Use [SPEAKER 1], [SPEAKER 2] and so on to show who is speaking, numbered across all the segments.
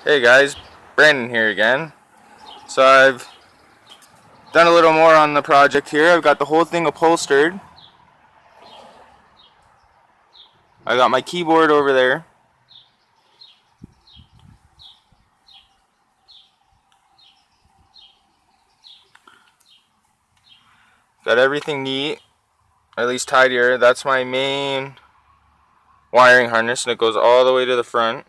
[SPEAKER 1] Hey guys, Brandon here again. So I've done a little more on the project here. I've got the whole thing upholstered. I got my keyboard over there. Got everything neat, or at least tidier. That's my main wiring harness and it goes all the way to the front.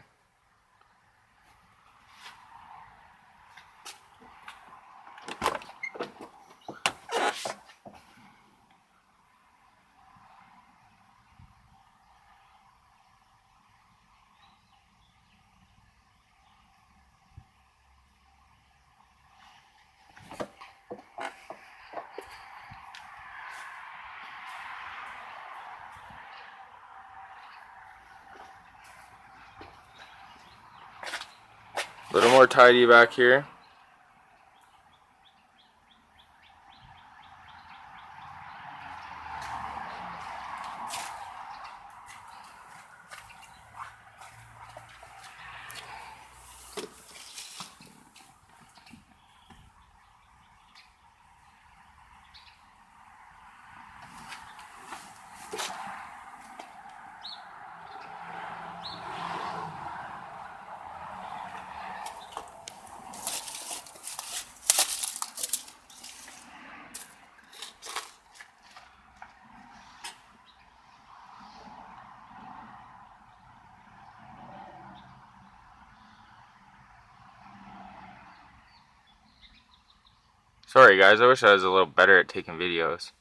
[SPEAKER 1] A little more tidy back here. Sorry guys, I wish I was a little better at taking videos.